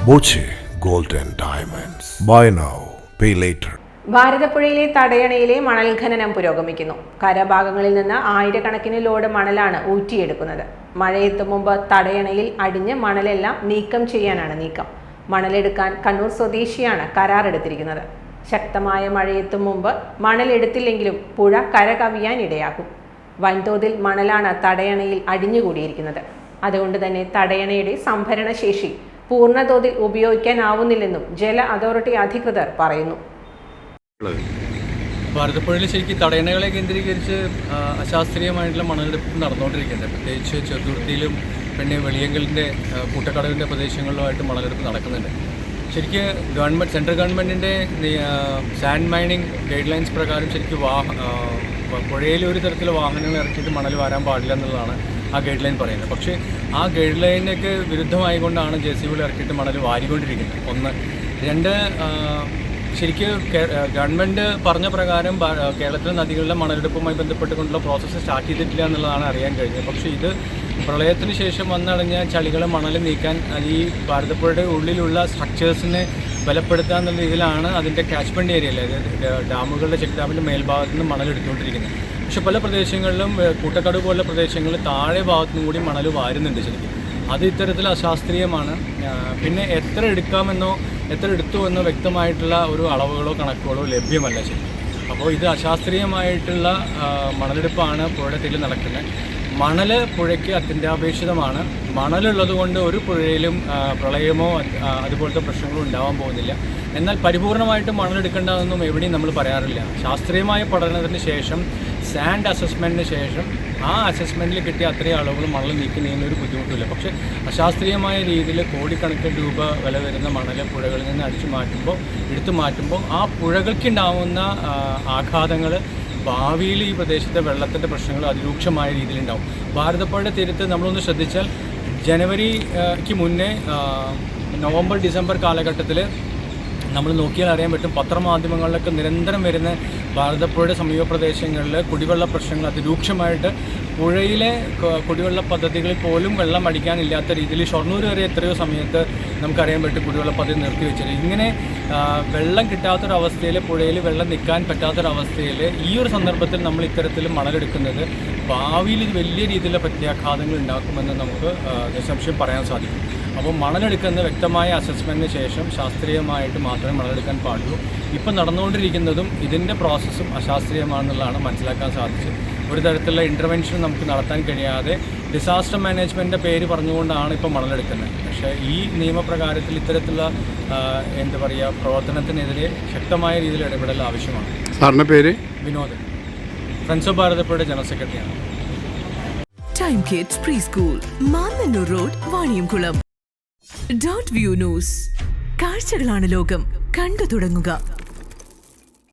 Boche gold and diamonds. Buy now pay later. ഭാരതപ്പുഴയിലെ തടയണയിലെ മണൽ ഖനനം പുരോഗമിക്കുന്നു. കരഭാഗങ്ങളിൽ നിന്ന് ആയിരക്കണക്കിന് ലോഡ് മണലാണ് ഊറ്റിയെടുക്കുന്നത്. മഴയെത്തും മുമ്പ് തടയണയിൽ അടിഞ്ഞ് മണലെല്ലാം നീക്കം ചെയ്യാനാണ് നീക്കം. മണലെടുക്കാൻ കണ്ണൂർ സ്വദേശിയാണ് കരാറെടുത്തിരിക്കുന്നത്. ശക്തമായ മഴയെത്തും മുമ്പ് മണലെടുത്തില്ലെങ്കിലും പുഴ കര കവിയാൻ ഇടയാക്കും. വൻതോതിൽ മണലാണ് തടയണയിൽ അടിഞ്ഞുകൂടിയിരിക്കുന്നത്. അതുകൊണ്ട് തന്നെ തടയണയുടെ സംഭരണ ശേഷി പൂർണ്ണതോതിൽ ഉപയോഗിക്കാനാവുന്നില്ലെന്നും ജല അതോറിറ്റി അധികൃതർ പറയുന്നു. ഭാരതപ്പുഴയിൽ ശരിക്കും തടയണകളെ കേന്ദ്രീകരിച്ച് അശാസ്ത്രീയമായിട്ടുള്ള മണലെടുപ്പ് നടന്നുകൊണ്ടിരിക്കുന്നത്. പ്രത്യേകിച്ച് ചെറുതുരുത്തിയിലും പിന്നെ വെളിയങ്കലിൻ്റെ കൂട്ടക്കടവിൻ്റെ പ്രദേശങ്ങളിലുമായിട്ട് മണലെടുപ്പ് നടക്കുന്നുണ്ട്. ശരിക്കും സെൻട്രൽ ഗവൺമെൻറ്റിൻ്റെ സാൻഡ് മൈനിങ് ഗൈഡ് ലൈൻസ് പ്രകാരം ശരിക്കും പുഴയിൽ ഒരു തരത്തിലുള്ള വാഹനങ്ങൾ ഇറക്കിയിട്ട് മണൽ വാരാൻ പാടില്ല എന്നുള്ളതാണ് ആ ഗൈഡ് ലൈൻ പറയുന്നത്. പക്ഷേ ആ ഗൈഡ് ലൈനൊക്കെ വിരുദ്ധമായിക്കൊണ്ടാണ് JCB ഇറക്കിയിട്ട് മണൽ വാരിക്കൊണ്ടിരിക്കുന്നത്. ഒന്ന്. രണ്ട്, ശരിക്കും ഗവൺമെൻറ് പറഞ്ഞ പ്രകാരം കേരളത്തിലെ നദികളിലെ മണലെടുപ്പുമായി ബന്ധപ്പെട്ടുകൊണ്ടുള്ള പ്രോസസ്സ് സ്റ്റാർട്ട് ചെയ്തിട്ടില്ല എന്നുള്ളതാണ് അറിയാൻ കഴിഞ്ഞത്. പക്ഷേ ഇത് പ്രളയത്തിന് ശേഷം വന്നടഞ്ഞ ചളികളെ മണൽ നീക്കാൻ ഈ ഭാരതപ്പുഴയുടെ ഉള്ളിലുള്ള സ്ട്രക്ചേഴ്സിനെ ബലപ്പെടുത്തുക എന്നുള്ള രീതിയിലാണ് അതിൻ്റെ ക്യാച്ച്മെൻറ്റ് ഏരിയയിൽ, അതായത് ഡാമുകളുടെ ചെക്ക് ഡാമിൻ്റെ മേൽഭാഗത്ത് നിന്ന് മണലെടുത്തുകൊണ്ടിരിക്കുന്നത്. പക്ഷേ പല പ്രദേശങ്ങളിലും കൂട്ടക്കടവ് പോലുള്ള പ്രദേശങ്ങളിൽ താഴെ ഭാഗത്തുനിന്നും കൂടി മണൽ വാരുന്നുണ്ട്. ശരിക്കും അത് ഇത്തരത്തിൽ അശാസ്ത്രീയമാണ്. പിന്നെ എത്ര എടുക്കാമെന്നോ എത്ര എടുത്തു എന്നോ വ്യക്തമായിട്ടുള്ള ഒരു അളവുകളോ കണക്കുകളോ ലഭ്യമല്ല. ശരി, അപ്പോൾ ഇത് അശാസ്ത്രീയമായിട്ടുള്ള മണലെടുപ്പാണ് പുഴയുടെ തീരിൽ നടക്കുന്നത്. മണൽ പുഴയ്ക്ക് അത്യന്താപേക്ഷിതമാണ്. മണലുള്ളത് കൊണ്ട് ഒരു പുഴയിലും പ്രളയമോ അതുപോലത്തെ പ്രശ്നങ്ങളോ ഉണ്ടാവാൻ പോകുന്നില്ല. എന്നാൽ പരിപൂർണമായിട്ട് മണലെടുക്കേണ്ടതെന്നും എവിടെയും നമ്മൾ പറയാറില്ല. ശാസ്ത്രീയമായ പഠനത്തിന് ശേഷം സാൻഡ് അസസ്മെൻറ്റിന് ശേഷം ആ അസസ്മെൻറ്റിൽ കിട്ടിയ അത്രയും അളവുകൾ മണൽ നീക്കുന്നതിന് ഒരു ബുദ്ധിമുട്ടില്ല. പക്ഷേ അശാസ്ത്രീയമായ രീതിയിൽ കോടിക്കണക്കിന് രൂപ വില വരുന്ന മണൽ പുഴകളിൽ നിന്ന് എടുത്തു മാറ്റുമ്പോൾ ആ പുഴകൾക്കുണ്ടാവുന്ന ആഘാതങ്ങൾ ഭാവിയിൽ ഈ പ്രദേശത്തെ വെള്ളത്തിൻ്റെ പ്രശ്നങ്ങൾ അതിരൂക്ഷമായ രീതിയിലുണ്ടാവും. ഭാരതപ്പുഴയുടെ തീരത്ത് നമ്മളൊന്ന് ശ്രദ്ധിച്ചാൽ ജനുവരിക്ക് മുന്നേ നവംബർ ഡിസംബർ കാലഘട്ടത്തിൽ നമ്മൾ നോക്കിയാൽ അറിയാൻ പറ്റും, പത്രമാധ്യമങ്ങളിലൊക്കെ നിരന്തരം വരുന്ന ഭാരതപ്പുഴയുടെ സമീപ പ്രദേശങ്ങളിൽ കുടിവെള്ള പ്രശ്നങ്ങൾ അതിരൂക്ഷമായിട്ട് പുഴയിലെ കുടിവെള്ള പദ്ധതികളിൽ പോലും വെള്ളം അടിക്കാനില്ലാത്ത രീതിയിൽ ഷൊർണൂർ വരെ എത്രയോ സമയത്ത് നമുക്കറിയാൻ പറ്റും കുടിവെള്ള പദ്ധതി നിർത്തിവെച്ചത്. ഇങ്ങനെ വെള്ളം കിട്ടാത്തൊരവസ്ഥയിൽ, പുഴയിൽ വെള്ളം നിൽക്കാൻ പറ്റാത്തൊരവസ്ഥയിൽ ഈ ഒരു സന്ദർഭത്തിൽ നമ്മൾ ഇത്തരത്തിൽ മണലെടുക്കുന്നത് ഭാവിയിൽ വലിയ രീതിയിലുള്ള പ്രത്യാഘാതങ്ങൾ ഉണ്ടാക്കുമെന്ന് നമുക്ക് നിസ്സംശയം പറയാൻ സാധിക്കും. അപ്പോൾ മണലെടുക്കുന്ന വ്യക്തമായ അസസ്മെൻറ്റിന് ശേഷം ശാസ്ത്രീയമായിട്ട് മാത്രമേ മണലെടുക്കാൻ പാടുള്ളൂ. ഇപ്പം നടന്നുകൊണ്ടിരിക്കുന്നതും ഇതിൻ്റെ പ്രോസസ്സും അശാസ്ത്രീയമാണെന്നുള്ളതാണ് മനസ്സിലാക്കാൻ സാധിച്ചത്. ഒരു തരത്തിലുള്ള ഇൻ്റർവെൻഷൻ നമുക്ക് നടത്താൻ കഴിയാതെ ഡിസാസ്റ്റർ മാനേജ്മെൻറ്റിൻ്റെ പേര് പറഞ്ഞുകൊണ്ടാണ് ഇപ്പോൾ മണലെടുക്കുന്നത്. പക്ഷേ ഈ നിയമപ്രകാരത്തിൽ ഇത്തരത്തിലുള്ള പ്രവർത്തനത്തിനെതിരെ ശക്തമായ രീതിയിൽ ഇടപെടൽ ആവശ്യമാണ്. സാറിൻ്റെ പേര്? വിനോദ്, ഫ്രണ്ട്സ് ഓഫ് ഭാരതപ്പുഴയുടെ ജനറൽ സെക്രട്ടറിയാണ്. Time kids pre school, Mannannur road, Vaniyamkulam. Dot view news. കാഴ്ചകളാണ് ലോകം, കണ്ടു തുടങ്ങുക.